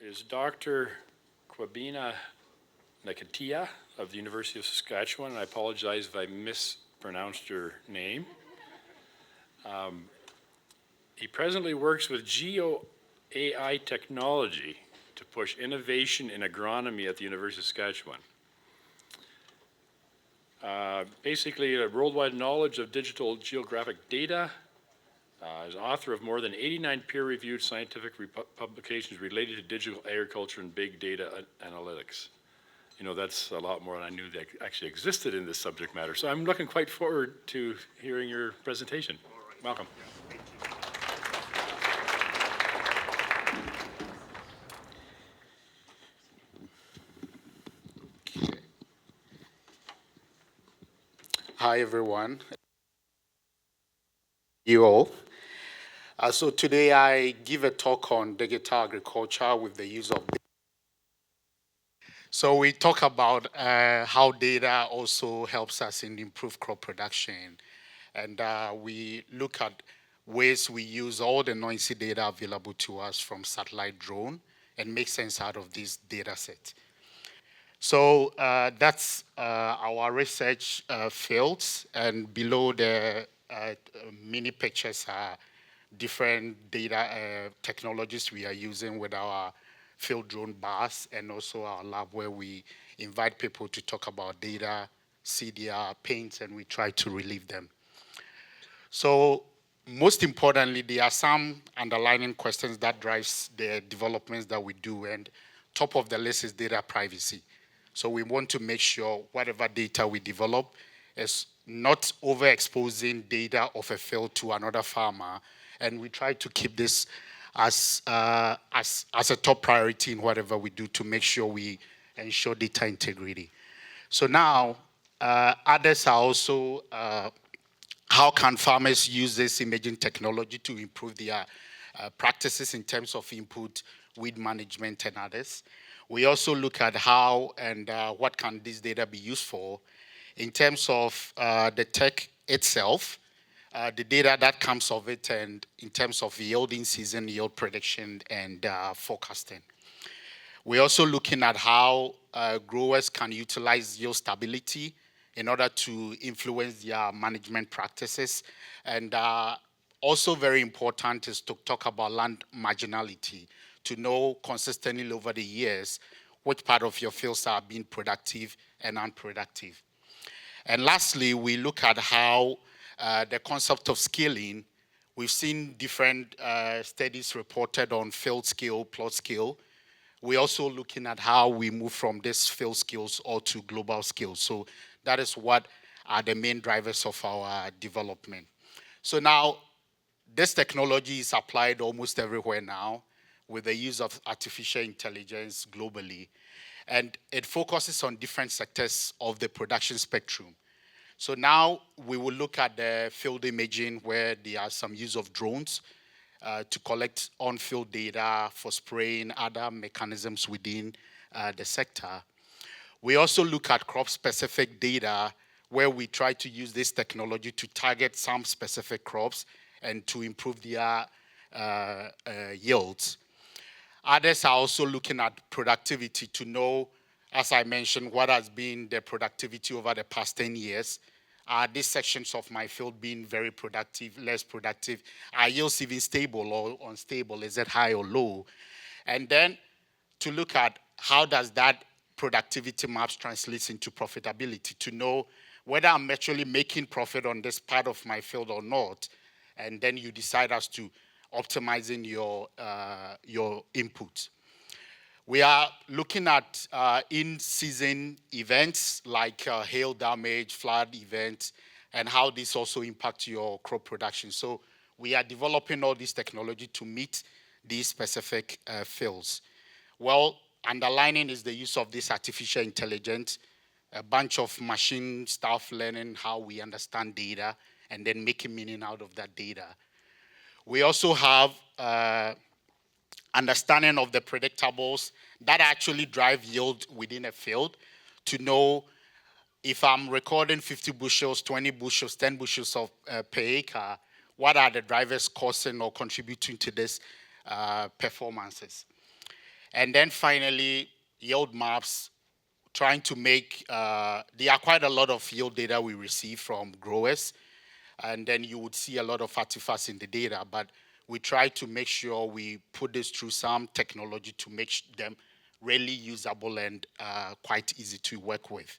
is Dr. Kwabena Nketia of the University of Saskatchewan, and I apologize if I mispronounced your name. He presently works with Geo-AI technology to push innovation in agronomy at the University of Saskatchewan. Basically, a worldwide knowledge of digital geographic data. Is author of more than 89 peer-reviewed scientific publications related to digital agriculture and big data analytics. You know, that's a lot more than I knew that actually existed in this subject matter. So I'm looking quite forward to hearing your presentation. Welcome. Hi, everyone. You all. So today I give a talk on digital agriculture with the use of data. So we talk about how data also helps us in improved crop production. And we look at ways we use all the noisy data available to us from satellite drone and make sense out of this data set. So that's our research fields, and below the mini pictures are different data technologies we are using with our field drone bars and also our lab where we invite people to talk about data, see their pains, and we try to relieve them. So most importantly, there are some underlying questions that drives the developments that we do, and top of the list is data privacy. So we want to make sure whatever data we develop is not overexposing data of a field to another farmer, and we try to keep this as a top priority in whatever we do to make sure we ensure data integrity. So now, others are also how can farmers use this imaging technology to improve their practices in terms of input, weed management, and others. We also look at how and what can this data be used for in terms of the tech itself, the data that comes of it, and in terms of yielding season, yield prediction, and forecasting. We're also looking at how growers can utilize yield stability in order to influence their management practices. And also very important is to talk about land marginality, to know consistently over the years which part of your fields are being productive and unproductive. And lastly, we look at how the concept of scaling, we've seen different studies reported on field scale, plot scale. We're also looking at how we move from this field skills or to global skills. So that is what are the main drivers of our development. So now, this technology is applied almost everywhere now with the use of artificial intelligence globally. And it focuses on different sectors of the production spectrum. So now we will look at the field imaging where there are some use of drones to collect on-field data for spraying, other mechanisms within the sector. We also look at crop-specific data where we try to use this technology to target some specific crops and to improve their yields. Others are also looking at productivity to know, as I mentioned, what has been the productivity over the past 10 years. Are these sections of my field being very productive, less productive? Are yields even stable or unstable? Is it high or low? And then to look at how does that productivity maps translates into profitability, to know whether I'm actually making profit on this part of my field or not. And then you decide as to optimizing your input. We are looking at in-season events like hail damage, flood events, and how this also impacts your crop production. So we are developing all this technology to meet these specific fields. Well, underlining is the use of this artificial intelligence, a bunch of machine stuff learning how we understand data and then making meaning out of that data. We also have understanding of the predictables that actually drive yield within a field to know if I'm recording 50 bushels, 20 bushels, 10 bushels of per acre, what are the drivers causing or contributing to this performances. And then finally, yield maps, trying to make, there are quite a lot of yield data we receive from growers, and then you would see a lot of artifacts in the data, but we try to make sure we put this through some technology to make them really usable and quite easy to work with.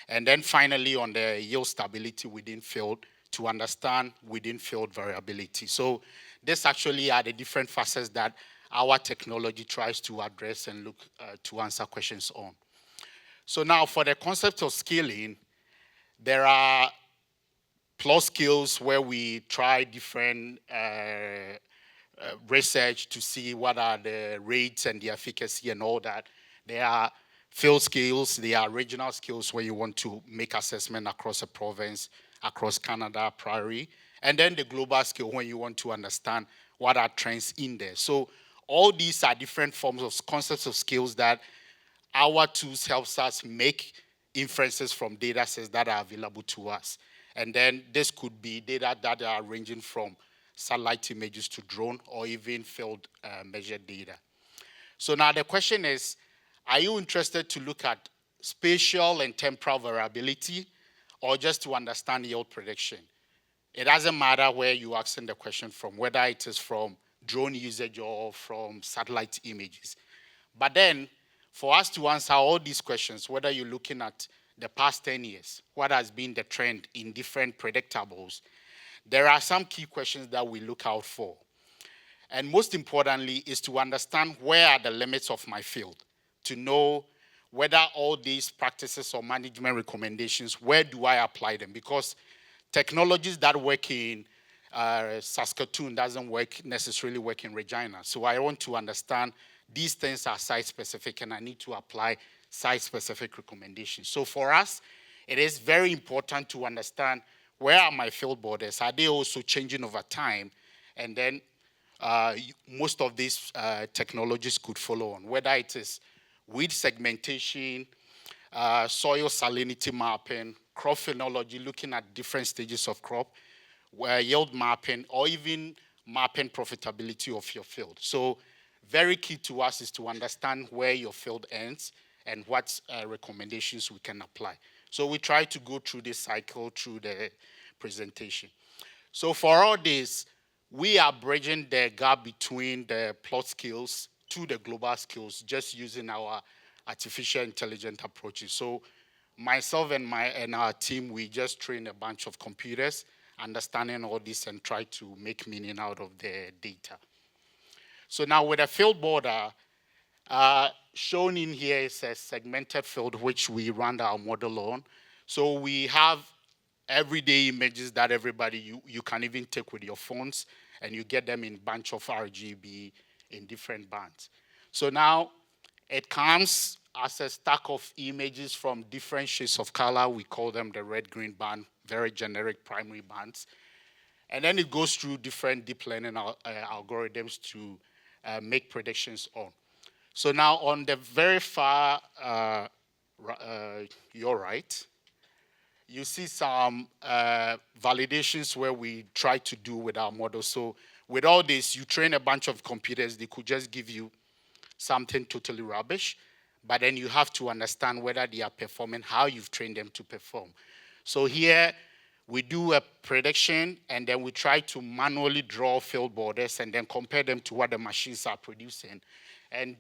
And then finally, on the yield stability within field, to understand within field variability. So this actually are the different facets that our technology tries to address and look to answer questions on. So now for the concept of scaling, there are plus skills where we try different research to see what are the rates and the efficacy and all that. There are field skills, there are regional skills where you want to make assessment across a province, across Canada, prairie, and then the global skill when you want to understand what are trends in there. So all these are different forms of concepts of skills that our tools helps us make inferences from data sets that are available to us. And then this could be data that are ranging from satellite images to drone or even field measured data. So now the question is, are you interested to look at spatial and temporal variability or just to understand yield prediction? It doesn't matter where you're asking the question from, whether it is from drone usage or from satellite images. But then, for us to answer all these questions, whether you're looking at the past 10 years, what has been the trend in different predictables, there are some key questions that we look out for. And most importantly is to understand where are the limits of my field, to know whether all these practices or management recommendations, where do I apply them? Because technologies that work in Saskatoon doesn't necessarily work in Regina. So I want to understand these things are site-specific and I need to apply site-specific recommendations. So for us, it is very important to understand where are my field borders? Are they also changing over time? And then most of these technologies could follow on, whether it is weed segmentation, soil salinity mapping, crop phenology, looking at different stages of crop, yield mapping, or even mapping profitability of your field. So very key to us is to understand where your field ends and what recommendations we can apply. So we try to go through this cycle through the presentation. So for all this, we are bridging the gap between the plot skills to the global skills just using our artificial intelligence approaches. So myself and our team, we just train a bunch of computers, understanding all this and try to make meaning out of the data. So now with a field border, shown in here is a segmented field which we run our model on. So we have everyday images that everybody, you can even take with your phones, and you get them in bunch of RGB in different bands. So now it comes as a stack of images from different shades of color. We call them the red-green band, very generic primary bands. And then it goes through different deep learning algorithms to make predictions on. So now on the very far, your right, you see some validations where we try to do with our model. So with all this, you train a bunch of computers, they could just give you something totally rubbish, but then you have to understand whether they are performing, how you've trained them to perform. So here, we do a prediction, and then we try to manually draw field borders and then compare them to what the machines are producing. And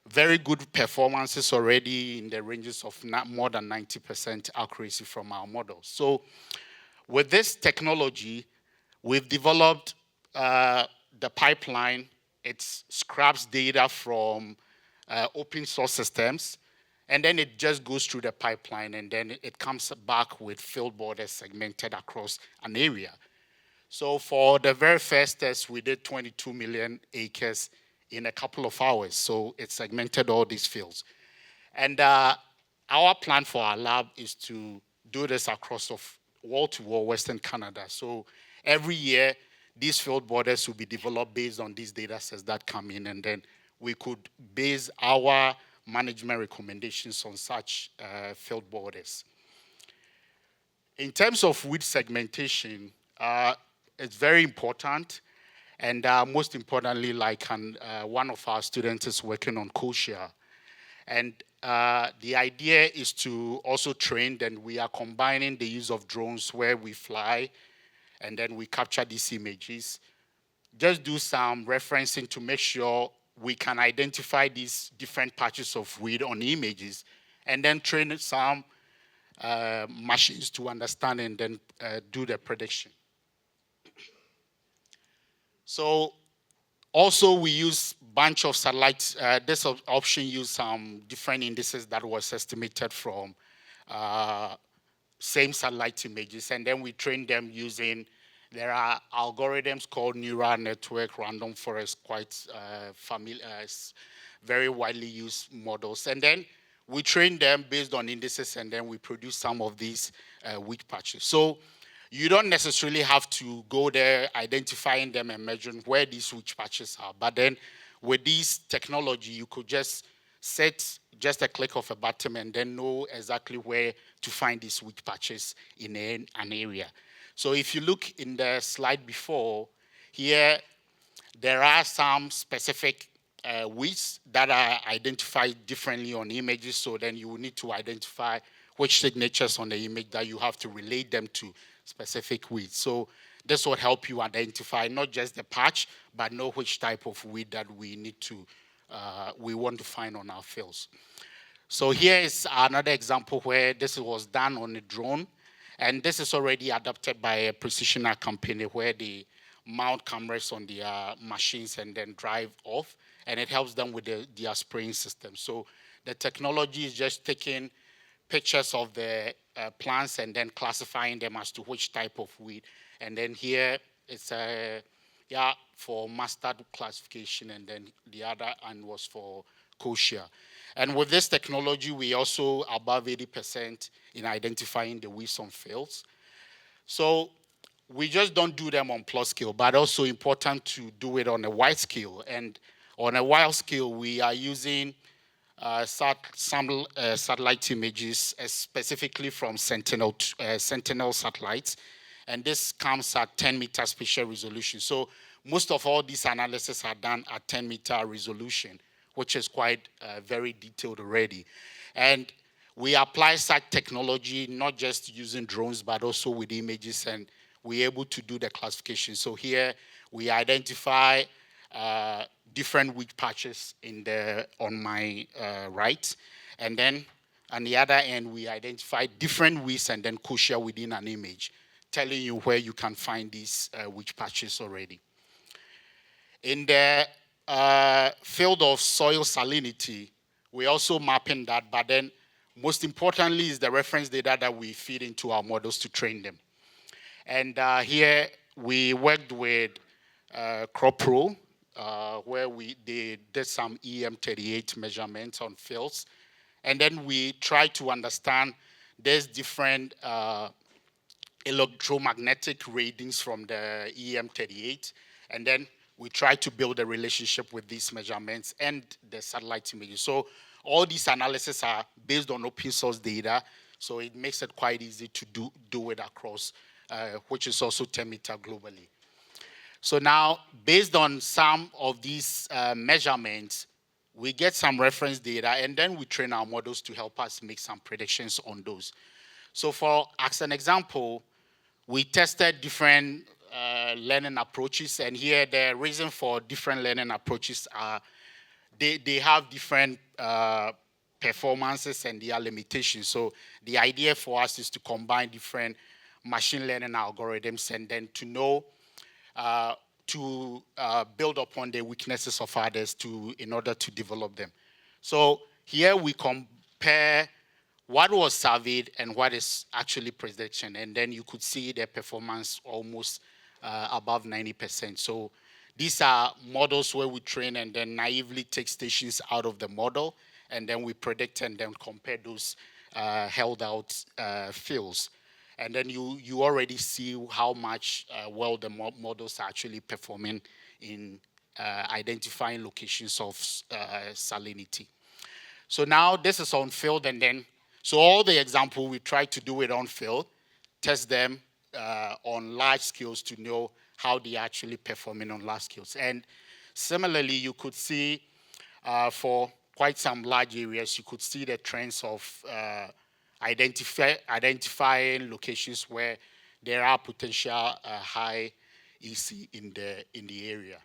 very good performances already in the ranges of more than 90% accuracy from our models. So with this technology, we've developed the pipeline. It scraps data from open source systems, and then it just goes through the pipeline, and then it comes back with field borders segmented across an area. So for the very first test, we did 22 million acres in a couple of hours. So it segmented all these fields. And our plan for our lab is to do this across wall-to-wall Western Canada. So every year, these field borders will be developed based on these data sets that come in, and then we could base our management recommendations on such field borders. In terms of weed segmentation, it's very important. And most importantly, one of our students is working on kosher. And the idea is to also train, then we are combining the use of drones where we fly and then we capture these images. Just do some referencing to make sure we can identify these different patches of weed on images and then train some machines to understand and then do the prediction. So also we use bunch of satellites. This option used some different indices that was estimated from same satellite images, and then we train them using, there are algorithms called neural network, random forest, quite familiar, very widely used models. And then we train them based on indices, and then we produce some of these weak patches. So you don't necessarily have to go there identifying them and measuring where these weak patches are. But then with this technology, you could just set just a click of a button and then know exactly where to find these weak patches in an area. So if you look in the slide before, here there are some specific weeds that are identified differently on images, so then you will need to identify which signatures on the image that you have to relate them to specific weeds. So this will help you identify not just the patch, but know which type of weed that we need to, we want to find on our fields. So here is another example where this was done on a drone, and this is already adopted by a precision ag company where they mount cameras on their machines and then drive off, and it helps them with their spraying system. So the technology is just taking pictures of the plants and then classifying them as to which type of weed. And then here it's for mustard classification, and then the other end was for kosher. And with this technology, we also above 80% in identifying the weeds on fields. So we just don't do them on plot scale, but also important to do it on a wide scale. And on a wide scale, we are using some satellite images, specifically from Sentinel satellites. And this comes at 10-meter spatial resolution. So most of all these analyses are done at 10-meter resolution, which is quite very detailed already. And we apply such technology, not just using drones, but also with images, and we're able to do the classification. So here we identify different weed patches on my right. And then on the other end, we identify different weeds and then kosher within an image, telling you where you can find these weed patches already. In the field of soil salinity, we're also mapping that, but then most importantly is the reference data that we feed into our models to train them. And here we worked with CropPro, where they did some EM38 measurements on fields. And then we tried to understand there's different electromagnetic readings from the EM38. And then we try to build a relationship with these measurements and the satellite images. So all these analyses are based on open source data, so it makes it quite easy to do it across, which is also 10-meter globally. So now, based on some of these measurements, we get some reference data, and then we train our models to help us make some predictions on those. So as an example, we tested different learning approaches, and here the reason for different learning approaches are they have different performances and their limitations. So the idea for us is to combine different machine learning algorithms and then to know to build upon the weaknesses of others in order to develop them. So here we compare what was surveyed and what is actually prediction, and then you could see the performance almost above 90%. So these are models where we train and then naively take stations out of the model, and then we predict and then compare those held out fields. And then you already see how much well the models are actually performing in identifying locations of salinity. So now this is on field, and then, so all the example, we try to do it on field, test them on large scales to know how they are actually performing on large scales. And similarly, you could see for quite some large areas, you could see the trends of identifying locations where there are potential high EC in the area.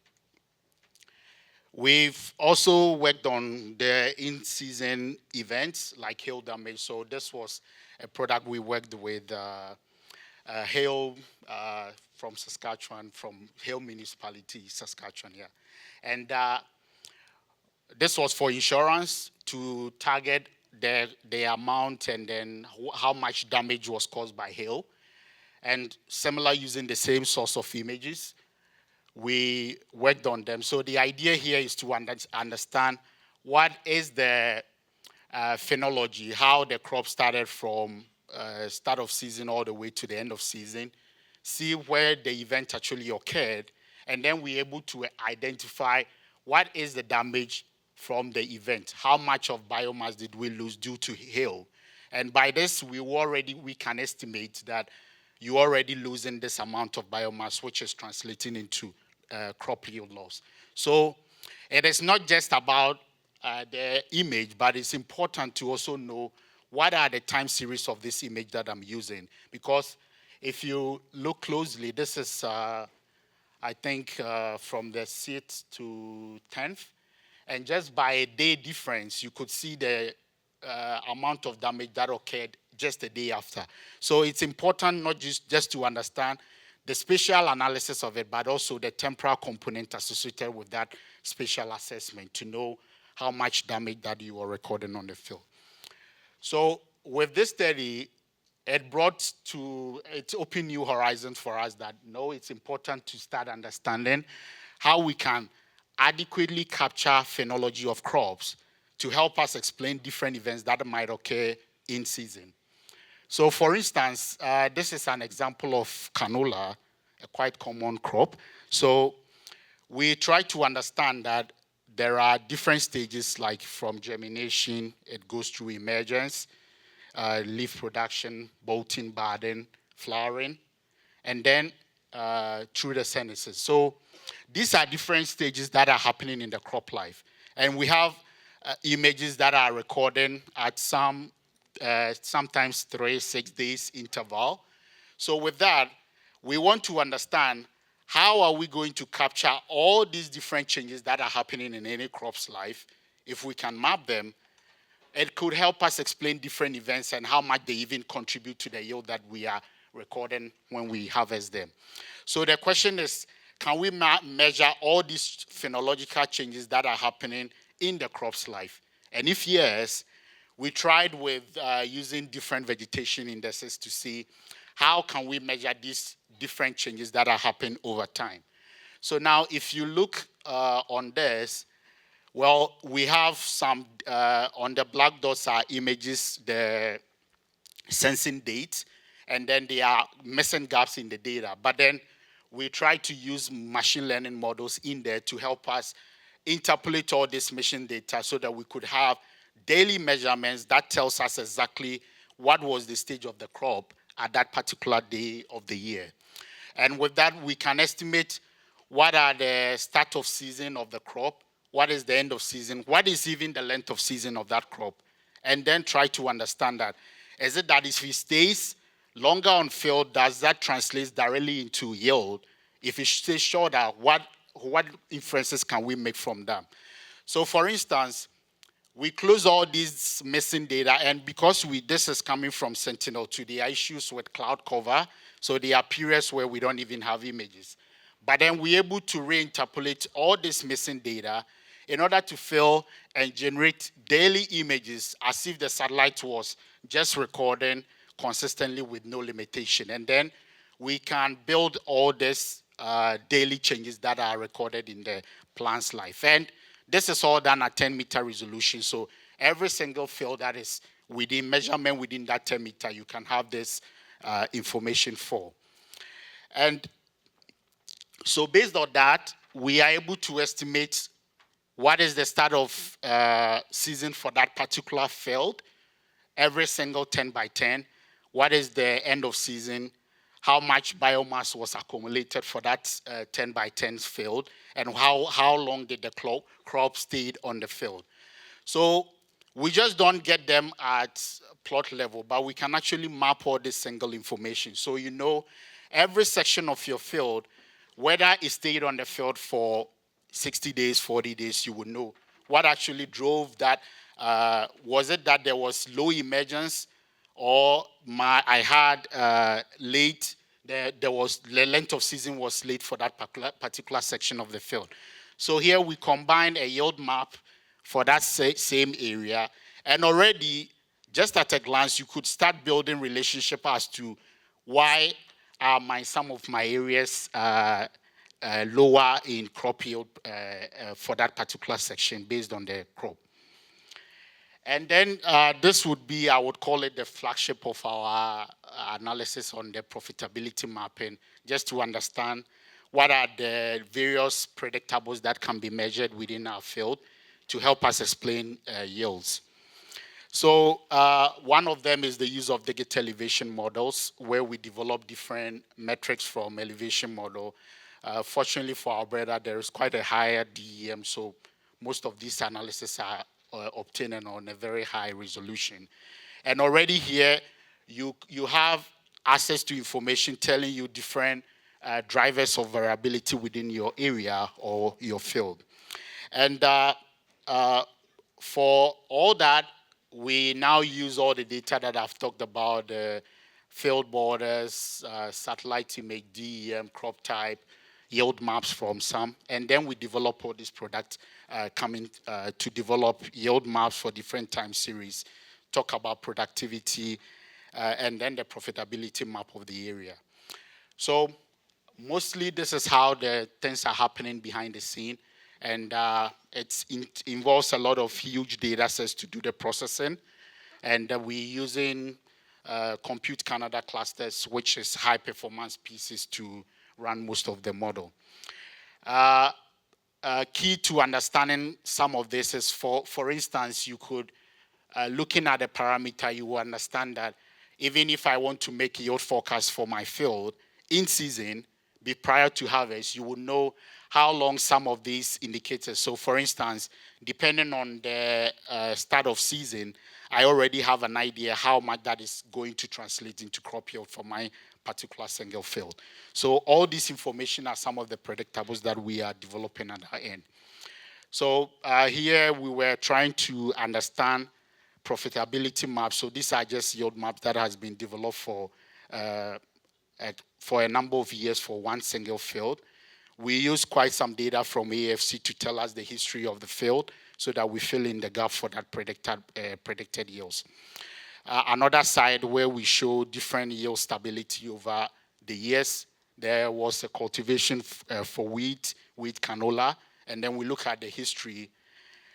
We've also worked on the in-season events like hail damage. So this was a product we worked with hail from Saskatchewan, from Hail Municipality, Saskatchewan, yeah. And this was for insurance to target the amount and then how much damage was caused by hail. And similar, using the same source of images, we worked on them. So the idea here is to understand what is the phenology, how the crop started from start of season all the way to the end of season, see where the event actually occurred, and then we're able to identify what is the damage from the event, how much of biomass did we lose due to hail. And by this, we can estimate that you're already losing this amount of biomass, which is translating into crop yield loss. So it is not just about the image, but it's important to also know what are the time series of this image that I'm using. Because if you look closely, this is, I think, from the 6th to 10th. And just by a day difference, you could see the amount of damage that occurred just a day after. So it's important not just to understand the spatial analysis of it, but also the temporal component associated with that spatial assessment to know how much damage that you are recording on the field. So with this study, it opened new horizons for us that it's important to start understanding how we can adequately capture phenology of crops to help us explain different events that might occur in season. So for instance, this is an example of canola, a quite common crop. So we try to understand that there are different stages, like from germination, it goes through emergence, leaf production, bolting, budding, flowering, and then through the senescence. So these are different stages that are happening in the crop life. And we have images that are recording at sometimes 3-6 days interval. So with that, we want to understand how are we going to capture all these different changes that are happening in any crop's life. If we can map them, it could help us explain different events and how much they even contribute to the yield that we are recording when we harvest them. So the question is, can we measure all these phenological changes that are happening in the crop's life? And if yes, we tried with using different vegetation indices to see how can we measure these different changes that are happening over time. So now if you look on this, well, we have some, on the black dots are images, the sensing dates, and then there are missing gaps in the data. But then we try to use machine learning models in there to help us interpolate all this machine data so that we could have daily measurements that tells us exactly what was the stage of the crop at that particular day of the year. And with that, we can estimate what are the start of season of the crop, what is the end of season, what is even the length of season of that crop, and then try to understand that. Is it that if it stays longer on field, does that translate directly into yield? If it stays shorter, what inferences can we make from them? So for instance, we close all these missing data, and because this is coming from Sentinel-2, there are issues with cloud cover, so there are periods where we don't even have images. But then we're able to reinterpolate all this missing data in order to fill and generate daily images as if the satellite was just recording consistently with no limitation. And then we can build all these daily changes that are recorded in the plant's life. And this is all done at 10-meter resolution. So every single field that is within measurement within that 10-meter, you can have this information for. And so based on that, we are able to estimate what is the start of season for that particular field, every single 10 by 10. What is the end of season? how much biomass was accumulated for that 10 by 10 field, and how long did the crop stayed on the field. So we just don't get them at plot level, but we can actually map all this single information. So you know every section of your field, whether it stayed on the field for 60 days, 40 days, you would know what actually drove that. Was it that there was low emergence, or I had late, there was the length of season was late for that particular section of the field. So here we combine a yield map for that same area, and already, just at a glance, you could start building relationship as to why are some of my areas lower in crop yield for that particular section based on the crop. And then this would be, I would call it the flagship of our analysis on the profitability mapping, just to understand what are the various predictables that can be measured within our field to help us explain yields. So one of them is the use of digital elevation models, where we develop different metrics from elevation model. Fortunately for Alberta, there is quite a higher DEM, so most of these analyses are obtained on a very high resolution. And already here, you have access to information telling you different drivers of variability within your area or your field. And for all that, we now use all the data that I've talked about, field borders, satellite image, DEM, crop type, yield maps from some, and then we develop all this product coming to develop yield maps for different time series, talk about productivity, and then the profitability map of the area. So mostly this is how the things are happening behind the scene, and it involves a lot of huge data sets to do the processing, and we're using Compute Canada clusters, which is high performance pieces to run most of the model. Key to understanding some of this is, for instance, you could, looking at a parameter, you will understand that even if I want to make a yield forecast for my field in season, prior to harvest, you will know how long some of these indicators. So for instance, depending on the start of season, I already have an idea how much that is going to translate into crop yield for my particular single field. So all this information are some of the predictables that we are developing at our end. So here we were trying to understand profitability maps. So these are just yield maps that has been developed for a number of years for one single field. We use quite some data from AFC to tell us the history of the field so that we fill in the gap for that predicted yields. Another side where we show different yield stability over the years, there was a cultivation for wheat canola, and then we look at the history,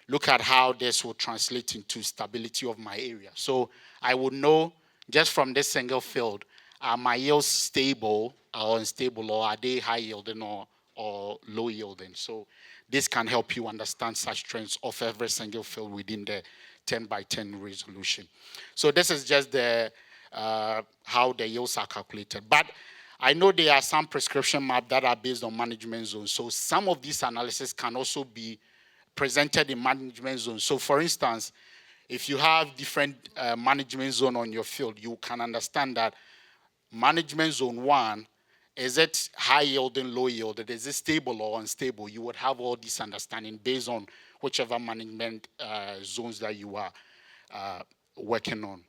look at how this will translate into stability of my area. So I would know just from this single field, are my yields stable or unstable, or are they high yielding or low yielding? So this can help you understand such trends of every single field within the 10 by 10 resolution. So this is just the how the yields are calculated. But I know there are some prescription maps that are based on management zones. So some of these analysis can also be presented in management zones. So for instance, if you have different management zone on your field, you can understand that management zone 1, is it high yielding, low yielding? Is it stable or unstable? You would have all this understanding based on whichever management zones that you are working on.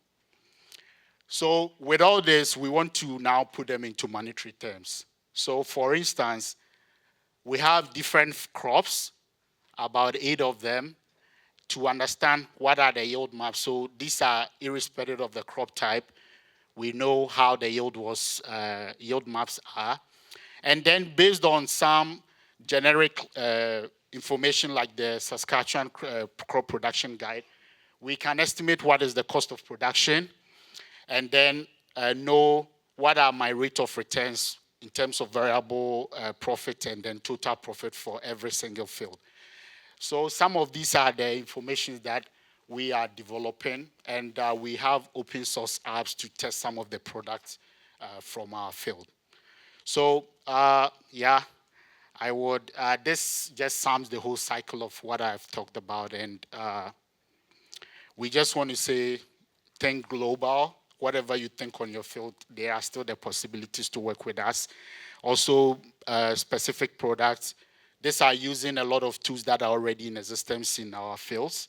So with all this, we want to now put them into monetary terms. So for instance, we have different crops, about 8 of them, to understand what are the yield maps. So these are irrespective of the crop type. We know how the yield maps are. And then based on some generic information like the Saskatchewan crop production guide, we can estimate what is the cost of production, and then know what are my rate of returns in terms of variable profit and then total profit for every single field. So some of these are the information that we are developing, and we have open source apps to test some of the products from our field. So, yeah, I would, this just sums the whole cycle of what I've talked about. And we just want to say, think global. Whatever you think on your field, there are still the possibilities to work with us. Also, specific products. These are using a lot of tools that are already in existence in our fields.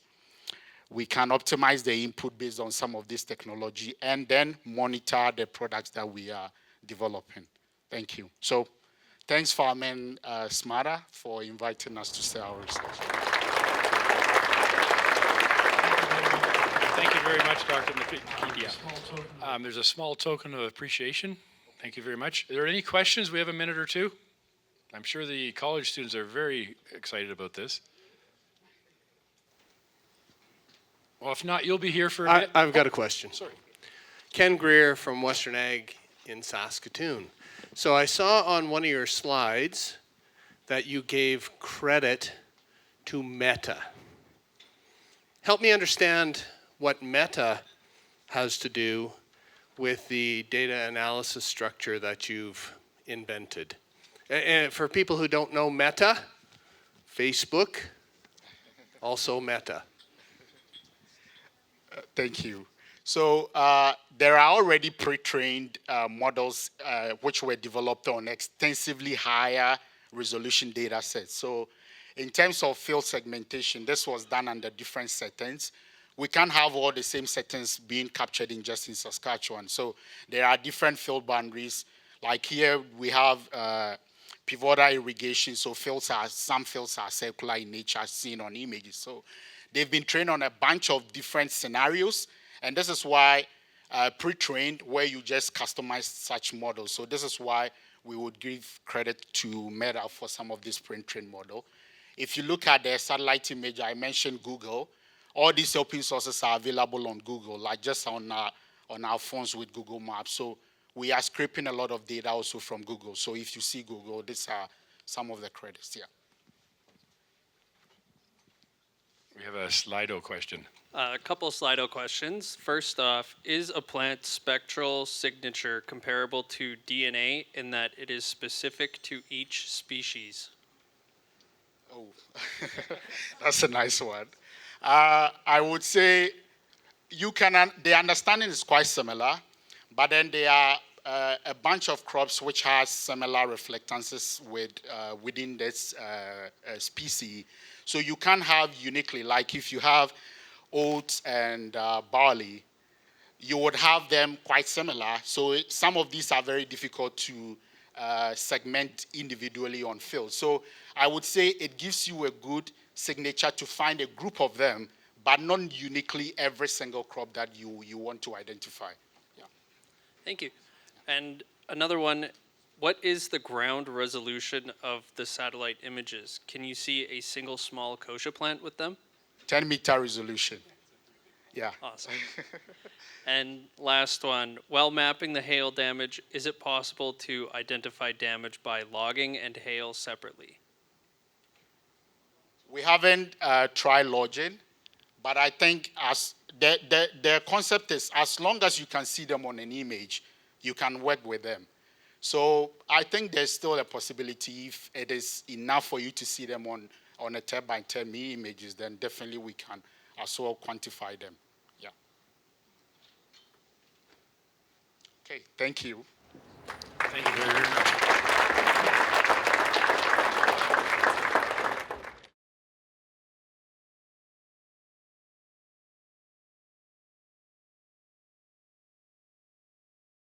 We can optimize the input based on some of this technology and then monitor the products that we are developing. Thank you. So thanks, Farman Smara, for inviting us to say our research. Thank you very much, Dr. Nketia. There's a small token of appreciation. Thank you very much. Are there any questions? We have a minute or two. I'm sure the college students are very excited about this. Well, if not, you'll be here for a bit. I've got a question. Sorry. Ken Greer from Western Ag in Saskatoon. So I saw on one of your slides that you gave credit to Meta. Help me understand what Meta has to do with the data analysis structure that you've invented. And for people who don't know Meta, Facebook, also Meta. Thank you. So there are already pre-trained models which were developed on extensively higher resolution data sets. So in terms of field segmentation, this was done under different settings. We can't have all the same settings being captured in just in Saskatchewan. So there are different field boundaries. Like here we have pivotal irrigation, so some fields are circular in nature, seen on images. So they've been trained on a bunch of different scenarios, and this is why pre-trained, where you just customize such models. So this is why we would give credit to Meta for some of this pre-trained model. If you look at the satellite image, I mentioned Google. All these open sources are available on Google, like just on our phones with Google Maps. So we are scraping a lot of data also from Google. So if you see Google, these are some of the credits, yeah. We have a Slido question. A couple of Slido questions. First off, is a plant's spectral signature comparable to DNA in that it is specific to each species? Oh, that's a nice one. I would say the understanding is quite similar, but then there are a bunch of crops which has similar reflectances within this species. So you can have uniquely, like if you have oats and barley, you would have them quite similar. So some of these are very difficult to segment individually on field. So I would say it gives you a good signature to find a group of them, but not uniquely every single crop that you want to identify. Yeah. Thank you. And another one, what is the ground resolution of the satellite images? Can you see a single small kochia plant with them? 10-meter resolution. Yeah. Awesome. And last one, while mapping the hail damage, is it possible to identify damage by logging and hail separately? We haven't tried logging, but I think as the concept is as long as you can see them on an image, you can work with them. So I think there's still a possibility if it is enough for you to see them on a 10 by 10 images, then definitely we can as well quantify them. Yeah. Okay, thank you. Thank you very much.